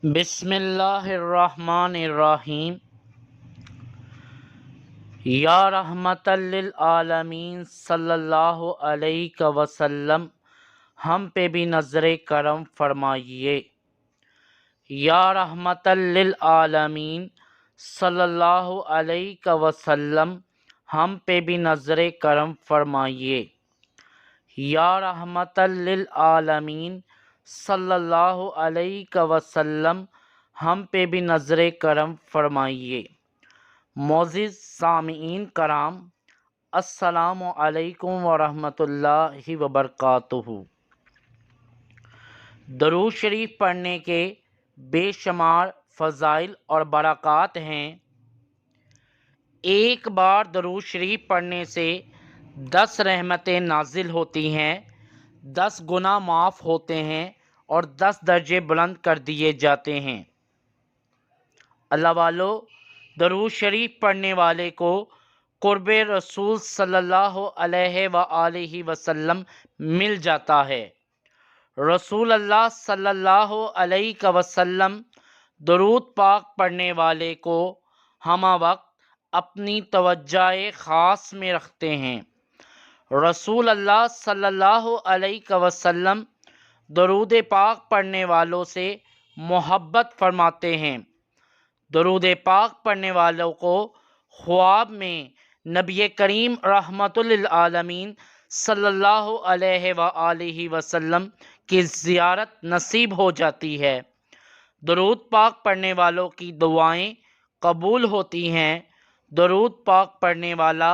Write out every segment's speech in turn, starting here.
بسم اللہ الرحمن الرحیم۔ یا رحمت للعالمین صلی اللہ علیہ وسلم، ہم پہ بھی نظر کرم فرمائیے۔ یا رحمت للعالمین صلی اللہ علیہ وسلم، ہم پہ بھی نظر کرم فرمائیے۔ یا رحمت للعالمین صلی اللہ علیہ وسلم، ہم پہ بھی نظر کرم فرمائیے۔ معزز سامعین کرام، السلام علیکم ورحمۃ اللہ وبرکاتہ۔ درود شریف پڑھنے کے بے شمار فضائل اور برکات ہیں۔ ایک بار درود شریف پڑھنے سے 10 رحمتیں نازل ہوتی ہیں، 10 گناہ معاف ہوتے ہیں اور 10 درجے بلند کر دیے جاتے ہیں۔ اللہ والو، درود شریف پڑھنے والے کو قرب رسول صلی اللہ علیہ وآلہ وسلم مل جاتا ہے۔ رسول اللہ صلی اللہ علیہ وسلم درود پاک پڑھنے والے کو ہمہ وقت اپنی توجہ خاص میں رکھتے ہیں۔ رسول اللہ صلی اللہ علیہ وسلم درود پاک پڑھنے والوں سے محبت فرماتے ہیں۔ درود پاک پڑھنے والوں کو خواب میں نبی کریم رحمت للعالمین صلی اللہ علیہ وآلہ وسلم کی زیارت نصیب ہو جاتی ہے۔ درود پاک پڑھنے والوں کی دعائیں قبول ہوتی ہیں۔ درود پاک پڑھنے والا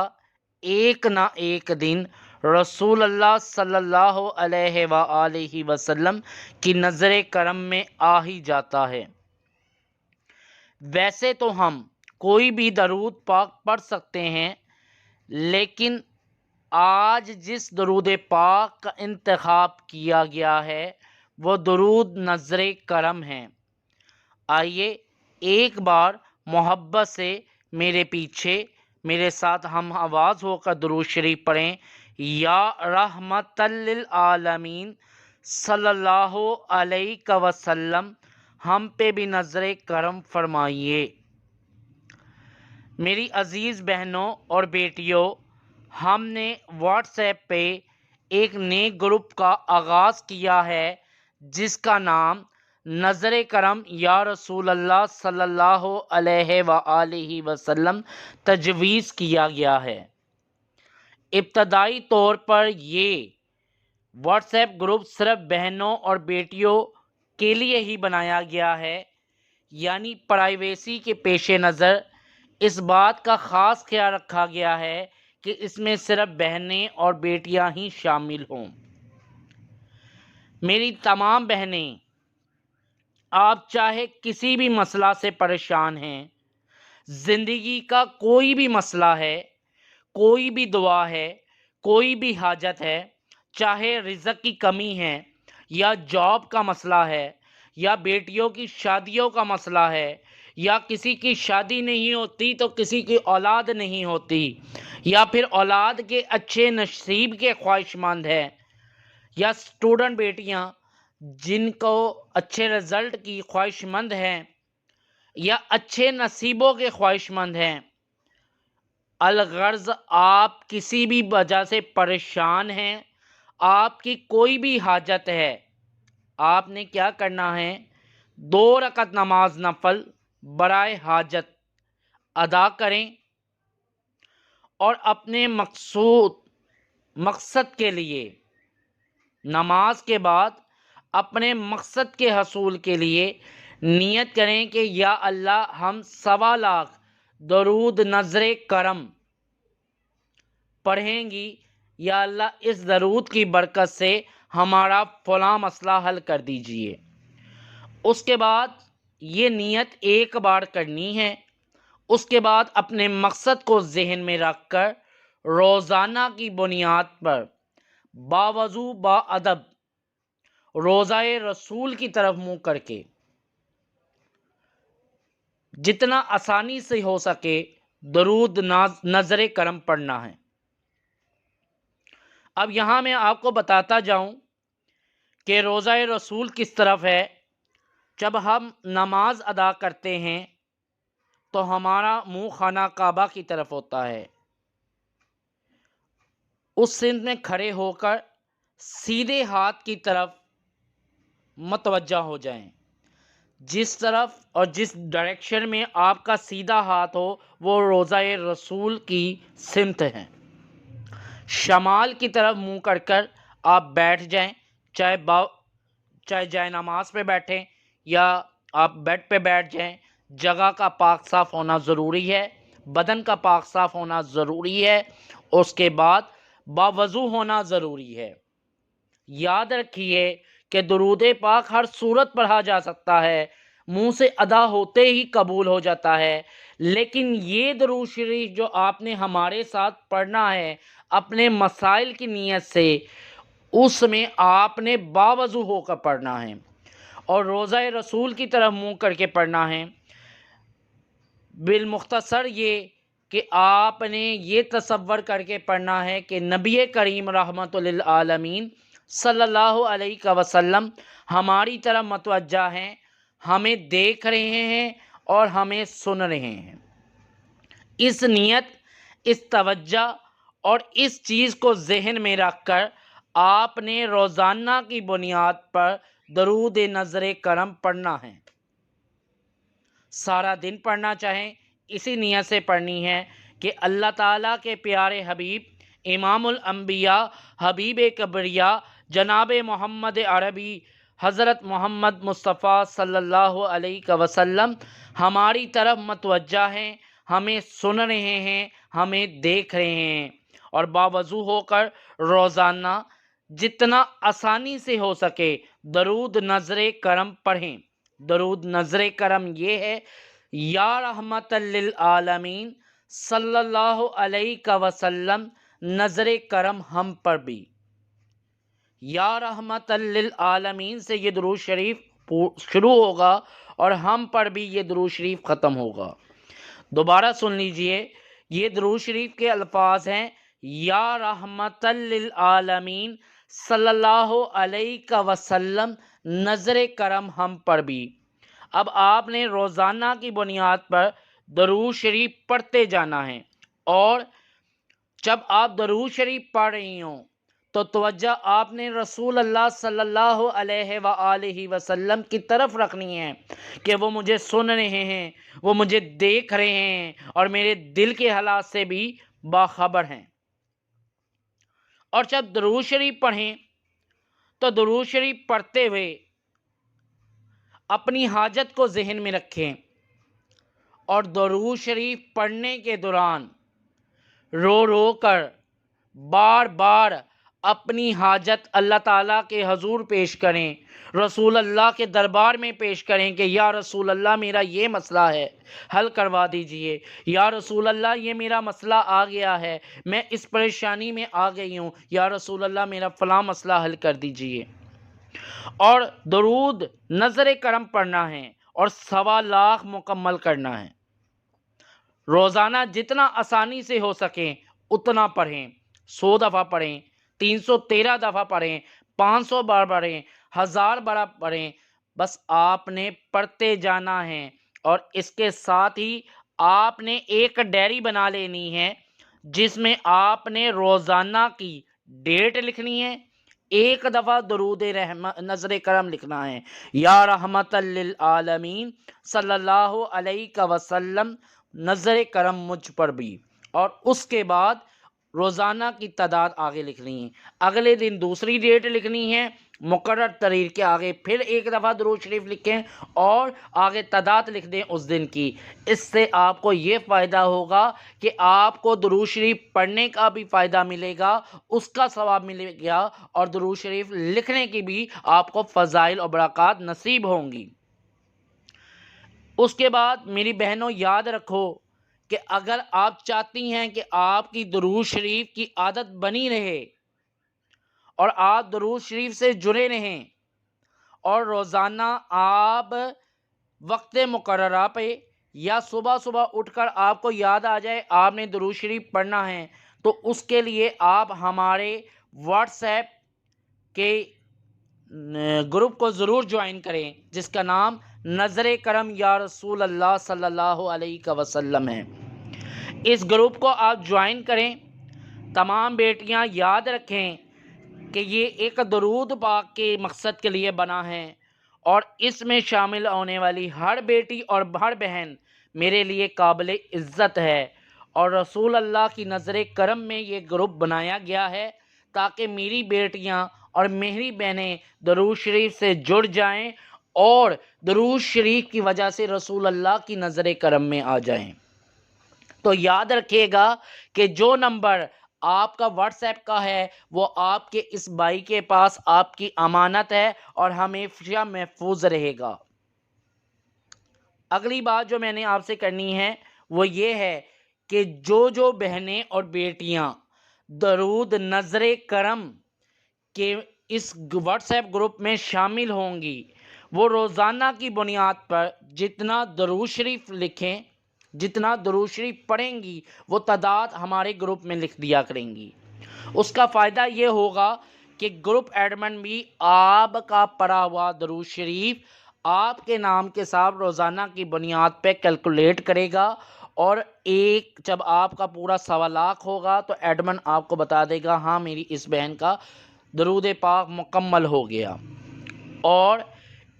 ایک نہ ایک دن رسول اللہ صلی اللہ علیہ وآلہ وسلم کی نظر کرم میں آ ہی جاتا ہے۔ ویسے تو ہم کوئی بھی درود پاک پڑھ سکتے ہیں، لیکن آج جس درود پاک کا انتخاب کیا گیا ہے وہ درود نظر کرم ہے۔ آئیے ایک بار محبت سے میرے پیچھے میرے ساتھ ہم آواز ہو کر درود شریف پڑھیں۔ یا رحمت للعالمین صلی اللہ علیہ وسلم، ہم پہ بھی نظر کرم فرمائیے۔ میری عزیز بہنوں اور بیٹیوں، ہم نے واٹس ایپ پہ ایک نئے گروپ کا آغاز کیا ہے جس کا نام نظر کرم یا رسول اللہ صلی اللہ علیہ وآلہ وسلم تجویز کیا گیا ہے۔ ابتدائی طور پر یہ واٹس ایپ گروپ صرف بہنوں اور بیٹیوں کے لیے ہی بنایا گیا ہے، یعنی پرائیویسی کے پیش نظر اس بات کا خاص خیال رکھا گیا ہے کہ اس میں صرف بہنیں اور بیٹیاں ہی شامل ہوں۔ میری تمام بہنیں، آپ چاہے کسی بھی مسئلہ سے پریشان ہیں، زندگی کا کوئی بھی مسئلہ ہے، کوئی بھی دعا ہے، کوئی بھی حاجت ہے، چاہے رزق کی کمی ہے یا جاب کا مسئلہ ہے یا بیٹیوں کی شادیوں کا مسئلہ ہے یا کسی کی شادی نہیں ہوتی تو کسی کی اولاد نہیں ہوتی، یا پھر اولاد کے اچھے نصیب کے خواہش مند ہیں، یا اسٹوڈنٹ بیٹیاں جن کو اچھے رزلٹ کی خواہش مند ہیں یا اچھے نصیبوں کے خواہش مند ہیں، الغرض آپ کسی بھی وجہ سے پریشان ہیں، آپ کی کوئی بھی حاجت ہے، آپ نے کیا کرنا ہے؟ 2 رکعت نماز نفل برائے حاجت ادا کریں اور اپنے مقصد کے لیے نماز کے بعد اپنے مقصد کے حصول کے لیے نیت کریں کہ یا اللہ، ہم 1.25 لاکھ درود نظر کرم پڑھیں گی، یا اللہ اس درود کی برکت سے ہمارا فلاں مسئلہ حل کر دیجئے۔ اس کے بعد یہ نیت ایک بار کرنی ہے۔ اس کے بعد اپنے مقصد کو ذہن میں رکھ کر روزانہ کی بنیاد پر باوضو با ادب روضہ رسول کی طرف منہ کر کے جتنا آسانی سے ہو سکے درود نظر کرم پڑھنا ہے۔ اب یہاں میں آپ کو بتاتا جاؤں کہ روضہ رسول کس طرف ہے۔ جب ہم نماز ادا کرتے ہیں تو ہمارا منہ خانہ کعبہ کی طرف ہوتا ہے، اس سمت میں کھڑے ہو کر سیدھے ہاتھ کی طرف متوجہ ہو جائیں۔ جس طرف اور جس ڈائریکشن میں آپ کا سیدھا ہاتھ ہو وہ روضہ رسول کی سمت ہے۔ شمال کی طرف منہ کر آپ بیٹھ جائیں، چاہے جائے نماز پہ بیٹھیں یا آپ بیڈ پہ بیٹھ جائیں۔ جگہ کا پاک صاف ہونا ضروری ہے، بدن کا پاک صاف ہونا ضروری ہے، اس کے بعد باوضو ہونا ضروری ہے۔ یاد رکھیے کہ درود پاک ہر صورت پڑھا جا سکتا ہے، منہ سے ادا ہوتے ہی قبول ہو جاتا ہے، لیکن یہ درود شریف جو آپ نے ہمارے ساتھ پڑھنا ہے اپنے مسائل کی نیت سے، اس میں آپ نے باوضو ہو کر پڑھنا ہے اور روضہ رسول کی طرف منہ کر کے پڑھنا ہے۔ بالمختصر یہ کہ آپ نے یہ تصور کر کے پڑھنا ہے کہ نبی کریم رحمت للعالمین صلی اللہ علیہ وسلم ہماری طرف متوجہ ہیں، ہمیں دیکھ رہے ہیں اور ہمیں سن رہے ہیں۔ اس نیت، اس توجہ اور اس چیز کو ذہن میں رکھ کر آپ نے روزانہ کی بنیاد پر درود نظر کرم پڑھنا ہے۔ سارا دن پڑھنا چاہیں اسی نیت سے پڑھنی ہے کہ اللہ تعالیٰ کے پیارے حبیب امام الانبیاء حبیب کبریا جناب محمد عربی حضرت محمد مصطفیٰ صلی اللہ علیہ وسلم ہماری طرف متوجہ ہیں، ہمیں سن رہے ہیں، ہمیں دیکھ رہے ہیں، اور باوضو ہو کر روزانہ جتنا آسانی سے ہو سکے درود نظر کرم پڑھیں۔ درود نظر کرم یہ ہے: یا رحمت للعالمین صلی اللہ علیہ وسلم نظر کرم ہم پر بھی۔ یا رحمت للعالمین سے یہ درود شریف شروع ہوگا اور ہم پر بھی یہ درود شریف ختم ہوگا۔ دوبارہ سن لیجئے، یہ درود شریف کے الفاظ ہیں: یا رحمت للعالمین صلی اللہ علیہ وسلم نظر کرم ہم پر بھی۔ اب آپ نے روزانہ کی بنیاد پر درود شریف پڑھتے جانا ہے، اور جب آپ درود شریف پڑھ رہی ہوں تو توجہ آپ نے رسول اللہ صلی اللہ علیہ وآلہ وسلم کی طرف رکھنی ہے کہ وہ مجھے سن رہے ہیں، وہ مجھے دیکھ رہے ہیں اور میرے دل کے حالات سے بھی باخبر ہیں۔ اور جب درود شریف پڑھیں تو درود شریف پڑھتے ہوئے اپنی حاجت کو ذہن میں رکھیں، اور درود شریف پڑھنے کے دوران رو رو کر بار بار اپنی حاجت اللہ تعالیٰ کے حضور پیش کریں، رسول اللہ کے دربار میں پیش کریں کہ یا رسول اللہ میرا یہ مسئلہ ہے، حل کروا دیجئے۔ یا رسول اللہ یہ میرا مسئلہ آ گیا ہے، میں اس پریشانی میں آ گئی ہوں، یا رسول اللہ میرا فلاں مسئلہ حل کر دیجئے۔ اور درود نظر کرم پڑھنا ہے اور 1.25 لاکھ مکمل کرنا ہے۔ روزانہ جتنا آسانی سے ہو سکے اتنا پڑھیں، 100 دفعہ پڑھیں، 313 دفعہ پڑھیں، 500 بار پڑھیں، 1000 بار پڑھیں، بس آپ نے پڑھتے جانا ہے۔ اور اس کے ساتھ ہی آپ نے ایک ڈائری بنا لینی ہے جس میں آپ نے روزانہ کی ڈیٹ لکھنی ہے، ایک دفعہ درود نظر کرم لکھنا ہے: یا رحمت للعالمین صلی اللہ علیہ وسلم نظر کرم مجھ پر بھی، اور اس کے بعد روزانہ کی تعداد آگے لکھنی ہے۔ اگلے دن دوسری ڈیٹ لکھنی ہے، مقرر تاریخ کے آگے پھر ایک دفعہ درود شریف لکھیں اور آگے تعداد لکھ دیں اس دن کی۔ اس سے آپ کو یہ فائدہ ہوگا کہ آپ کو درود شریف پڑھنے کا بھی فائدہ ملے گا، اس کا ثواب ملے گا، اور درود شریف لکھنے کی بھی آپ کو فضائل اور برکات نصیب ہوں گی۔ اس کے بعد میری بہنوں یاد رکھو کہ اگر آپ چاہتی ہیں کہ آپ کی درود شریف کی عادت بنی رہے اور آپ درود شریف سے جڑے رہیں، اور روزانہ آپ وقت مقررہ پہ یا صبح صبح اٹھ کر آپ کو یاد آ جائے آپ نے درود شریف پڑھنا ہے، تو اس کے لیے آپ ہمارے واٹس ایپ کے گروپ کو ضرور جوائن کریں جس کا نام نظر کرم یا رسول اللہ صلی اللہ علیہ وسلم ہے۔ اس گروپ کو آپ جوائن کریں۔ تمام بیٹیاں یاد رکھیں کہ یہ ایک درود پاک کے مقصد کے لیے بنا ہے، اور اس میں شامل ہونے والی ہر بیٹی اور ہر بہن میرے لیے قابل عزت ہے، اور رسول اللہ کی نظر کرم میں یہ گروپ بنایا گیا ہے تاکہ میری بیٹیاں اور میری بہنیں درود شریف سے جڑ جائیں اور درود شریف کی وجہ سے رسول اللہ کی نظر کرم میں آ جائیں۔ تو یاد رکھیے گا کہ جو نمبر آپ کا واٹس ایپ کا ہے وہ آپ کے اس بھائی کے پاس آپ کی امانت ہے اور ہمیشہ محفوظ رہے گا۔ اگلی بات جو میں نے آپ سے کرنی ہے وہ یہ ہے کہ جو بہنیں اور بیٹیاں درود نظر کرم کے اس واٹس ایپ گروپ میں شامل ہوں گی، وہ روزانہ کی بنیاد پر جتنا درود شریف لکھیں، جتنا درود شریف پڑھیں گی، وہ تعداد ہمارے گروپ میں لکھ دیا کریں گی۔ اس کا فائدہ یہ ہوگا کہ گروپ ایڈمن بھی آپ کا پڑھا ہوا درود شریف آپ کے نام کے ساتھ روزانہ کی بنیاد پہ کیلکولیٹ کرے گا، اور جب آپ کا پورا 1.25 لاکھ ہوگا تو ایڈمن آپ کو بتا دے گا ہاں میری اس بہن کا درود پاک مکمل ہو گیا۔ اور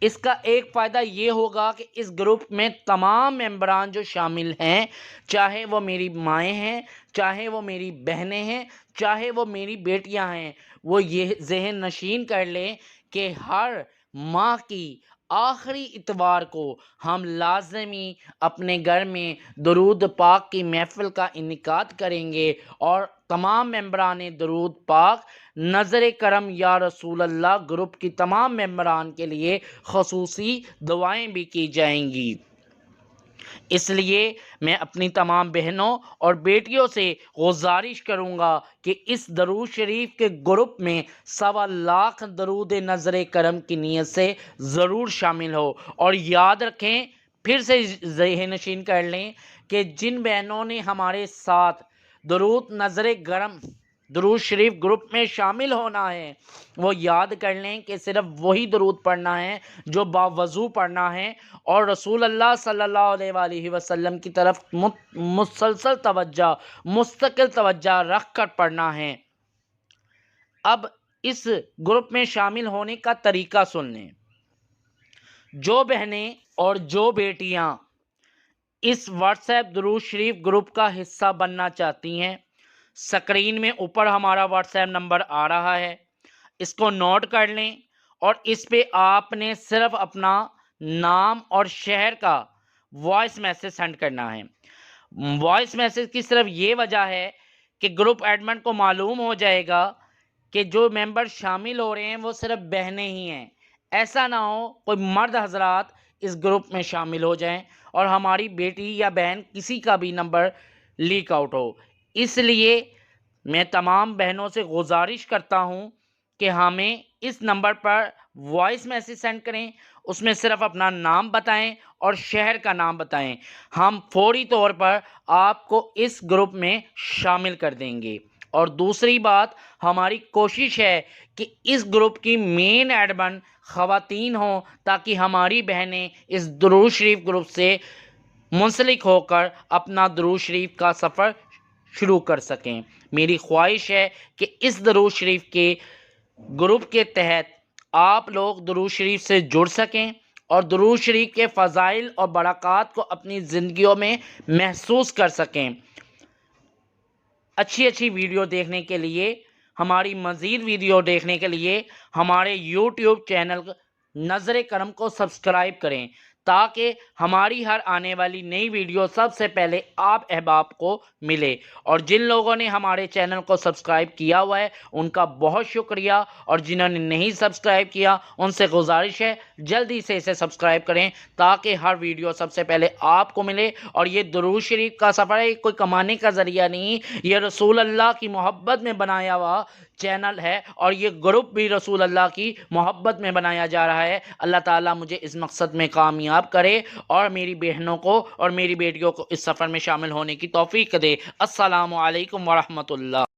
اس کا ایک فائدہ یہ ہوگا کہ اس گروپ میں تمام ممبران جو شامل ہیں، چاہے وہ میری مائیں ہیں، چاہے وہ میری بہنیں ہیں، چاہے وہ میری بیٹیاں ہیں، وہ یہ ذہن نشین کر لیں کہ ہر ماہ کی آخری اتوار کو ہم لازمی اپنے گھر میں درود پاک کی محفل کا انعقاد کریں گے، اور تمام ممبران درود پاک نظر کرم یا رسول اللہ گروپ کی تمام ممبران کے لیے خصوصی دعائیں بھی کی جائیں گی۔ اس لیے میں اپنی تمام بہنوں اور بیٹیوں سے گزارش کروں گا کہ اس درود شریف کے گروپ میں 1.25 لاکھ درود نظر کرم کی نیت سے ضرور شامل ہو۔ اور یاد رکھیں، پھر سے ذہن نشین کر لیں کہ جن بہنوں نے ہمارے ساتھ درود نظر کرم درود شریف گروپ میں شامل ہونا ہے، وہ یاد کر لیں کہ صرف وہی درود پڑھنا ہے جو باوضو پڑھنا ہے، اور رسول اللہ صلی اللہ علیہ وآلہ وسلم کی طرف مسلسل توجہ، مستقل توجہ رکھ کر پڑھنا ہے۔ اب اس گروپ میں شامل ہونے کا طریقہ سن لیں۔ جو بہنیں اور جو بیٹیاں اس واٹس ایپ درود شریف گروپ کا حصہ بننا چاہتی ہیں، سکرین میں اوپر ہمارا واٹس ایپ نمبر آ رہا ہے، اس کو نوٹ کر لیں، اور اس پہ آپ نے صرف اپنا نام اور شہر کا وائس میسج سینڈ کرنا ہے۔ وائس میسج کی صرف یہ وجہ ہے کہ گروپ ایڈمن کو معلوم ہو جائے گا کہ جو ممبر شامل ہو رہے ہیں وہ صرف بہنیں ہی ہیں، ایسا نہ ہو کوئی مرد حضرات اس گروپ میں شامل ہو جائیں اور ہماری بیٹی یا بہن کسی کا بھی نمبر لیک آؤٹ ہو۔ اس لیے میں تمام بہنوں سے گزارش کرتا ہوں کہ ہمیں اس نمبر پر وائس میسج سینڈ کریں، اس میں صرف اپنا نام بتائیں اور شہر کا نام بتائیں، ہم فوری طور پر آپ کو اس گروپ میں شامل کر دیں گے۔ اور دوسری بات، ہماری کوشش ہے کہ اس گروپ کی مین ایڈمن خواتین ہوں تاکہ ہماری بہنیں اس درود شریف گروپ سے منسلک ہو کر اپنا درود شریف کا سفر شروع کر سکیں۔ میری خواہش ہے کہ اس درود شریف کے گروپ کے تحت آپ لوگ درود شریف سے جڑ سکیں اور درود شریف کے فضائل اور برکات کو اپنی زندگیوں میں محسوس کر سکیں۔ اچھی ویڈیو دیکھنے کے لیے، ہماری مزید ویڈیو دیکھنے کے لیے ہمارے یوٹیوب چینل نظر کرم کو سبسکرائب کریں تاکہ ہماری ہر آنے والی نئی ویڈیو سب سے پہلے آپ احباب کو ملے۔ اور جن لوگوں نے ہمارے چینل کو سبسکرائب کیا ہوا ہے ان کا بہت شکریہ، اور جنہوں نے نہیں سبسکرائب کیا ان سے گزارش ہے جلدی سے اسے سبسکرائب کریں تاکہ ہر ویڈیو سب سے پہلے آپ کو ملے۔ اور یہ درود شریف کا سفر ہے، کوئی کمانے کا ذریعہ نہیں، یہ رسول اللہ کی محبت میں بنایا ہوا چینل ہے، اور یہ گروپ بھی رسول اللہ کی محبت میں بنایا جا رہا ہے۔ اللہ تعالیٰ مجھے اس مقصد میں کامیاب کرے اور میری بہنوں کو اور میری بیٹیوں کو اس سفر میں شامل ہونے کی توفیق دے۔ السلام علیکم ورحمۃ اللہ۔